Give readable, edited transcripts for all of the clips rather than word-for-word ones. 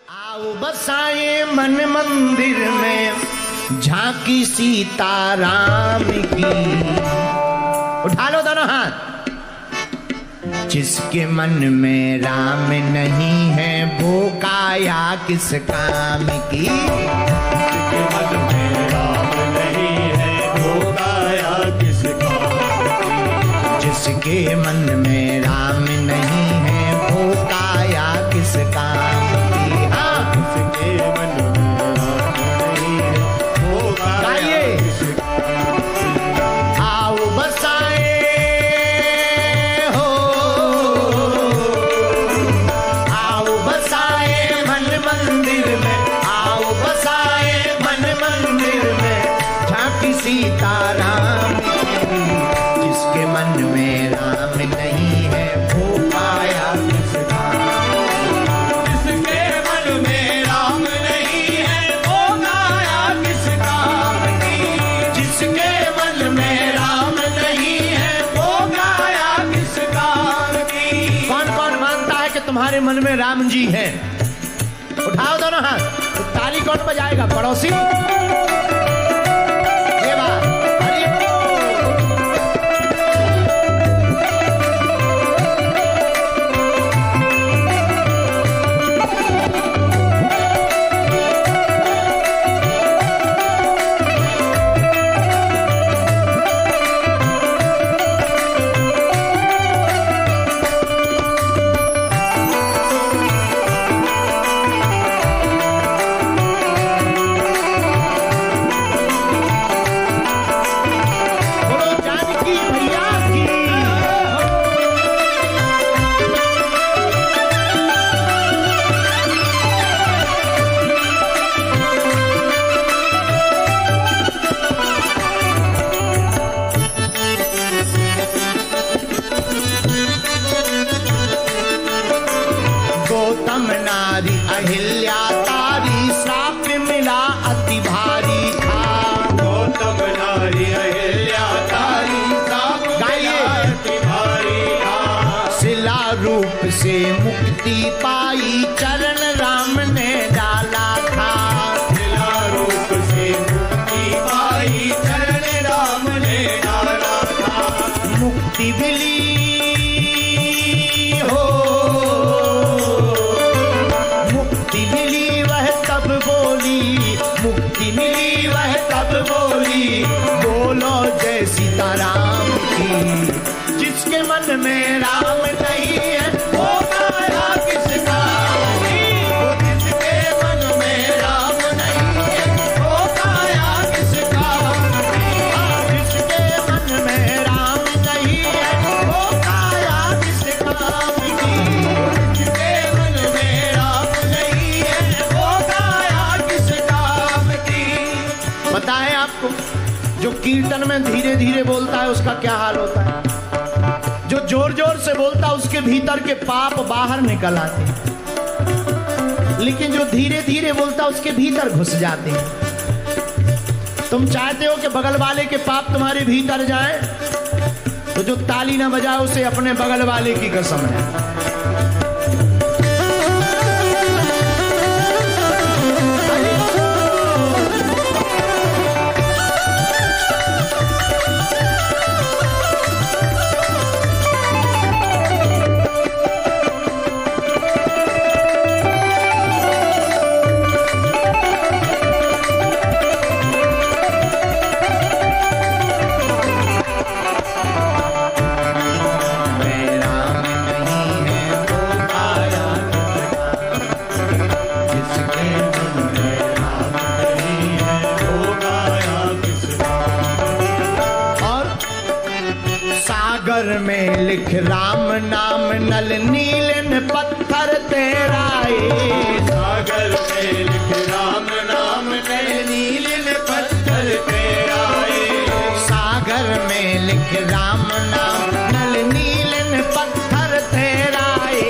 आओ बसाए मन मंदिर में झांकी सीताराम की। उठा लो दोनों हाथ। जिसके मन में राम नहीं है वो काया किस काम की। जिसके मन में राम नहीं है वो काया किस काम की। जिसके मन में राम नहीं है वो काया किस काम की। हाँ, जिसके मन में राम नहीं है वो काया किस काम की। आओ बसाए हो, आओ बसाए मन मंदिर में, आओ बसाए मन मंदिर में झांकी सीताराम की। जिसके मन में राम नहीं है वो काया किस काम की। जिसके मन में राम नहीं है वो काया किस काम की। जिसके मन में राम नहीं है वो काया किस काम की। कौन कौन मानता है कि तुम्हारे मन में राम जी हैं? उठाओ दोनों हाथ। तो ताली कौन बजाएगा? पड़ोसी। ये बात। हरि बोल। बोलो जानकी भैया की। गौतम नारी अहिल्या तारी श्राप मिला अति भारी था। गौतम नारी अहिल्या तारी साप गाइए। अति भारी था। शिला रूप से मुक्ति पाई चरण राम ने डाला था। शिला रूप से मुक्ति पाई चरण राम ने डाला था। मुक्ति मिली हो, मुक्ति मिली वह तब बोली, मुक्ति मिली वह तब बोली, बोलो जय सीताराम की। जिसके मन में राम नहीं है वो काया किस काम की। वो जिसके मन में राम नहीं है वो काया किस काम की। हाँ, जिसके मन में राम नहीं है वो काया किस काम की। जिसके मन में राम नहीं है वो काया किस काम की। पता है आपको, जो कीर्तन में धीरे धीरे बोलता है उसका क्या हाल होता है? जो जोर जोर से बोलता है उसके भीतर के पाप बाहर निकल आते हैं, लेकिन जो धीरे धीरे बोलता है उसके भीतर घुस जाते हैं। तुम चाहते हो कि बगल वाले के पाप तुम्हारे भीतर जाए, तो जो ताली ना बजाए उसे अपने बगल वाले की कसम है। सागर में लिख राम नाम नल नीलन पत्थर तेराए। सागर में लिख राम नाम नल नीलन पत्थर तेराए। सागर में लिख राम नाम नल नीलन पत्थर तेराए।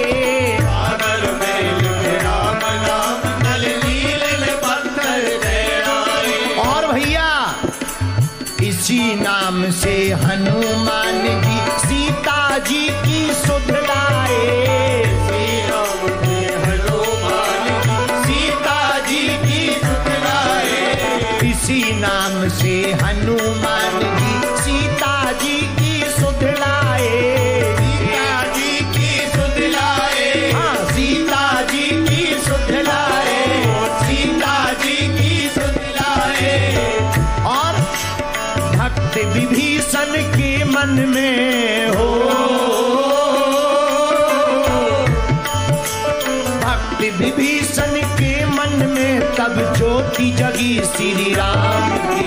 सागर में लिख राम नाम नल नीलन पत्थर तेराए। और भैया इसी नाम से हनुमान जी सीता जी की सुध लाए। श्री राम के हनुमान जी हनुमान जी सीता जी की सुध लाए, सीता जी की सुध लाए, हाँ सीता जी की सुध लाए, सीता जी की सुध लाए। और भक्त विभीषण के मन में हो, भक्त विभीषण के मन में तब ज्योति जगी श्री राम की।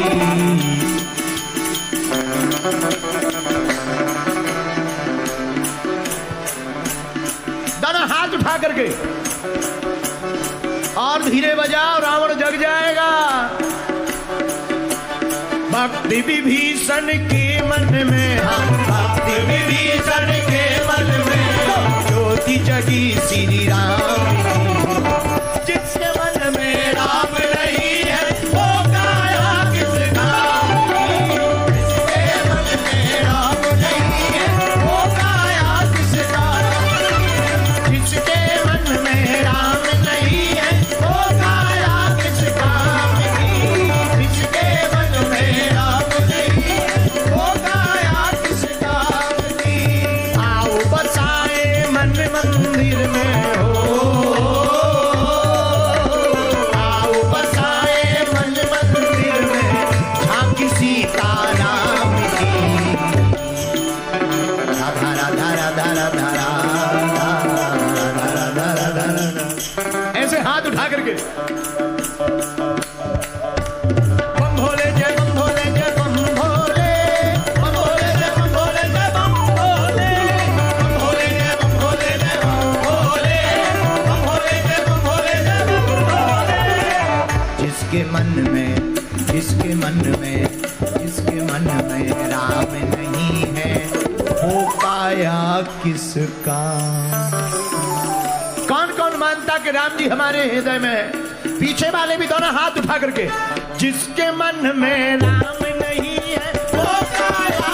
दोनों हाथ उठा करके और धीरे बजाओ, रावण जग जाएगा। भक्ति विभीषण के मन में, भक्ति विभीषण के मन में ज्योति जगी श्री राम की। जिसके मन में राम नहीं है वो काया किस काम की। जिसके मन में राम नहीं है वो काया किस काम की। जिसके मन में राम नहीं है वो काया किस काम की। जिसके मन में राम नहीं है वो काया किस काम की। आओ बसाए मन मंदिर में हो, आओ बसाए मन मंदिर में झांकी सीता राम की। राधा राधा राधा राधा राधा, ऐसे हाथ उठा करके बम भोले जय बम भोले जय बम भोले, बम भोले जय बम भोले जय बम भोले, बम भोले जय बम भोले जय बम भोले, बम भोले जय बम भोले जय बम भोले। जिसके मन में, जिसके मन में, जिसके मन में राम नहीं है वो पाया किसका। कौन कौन मानता कि राम जी हमारे हृदय में है? पीछे वाले भी दोनों हाथ उठा करके, जिसके मन में राम नहीं है वो काया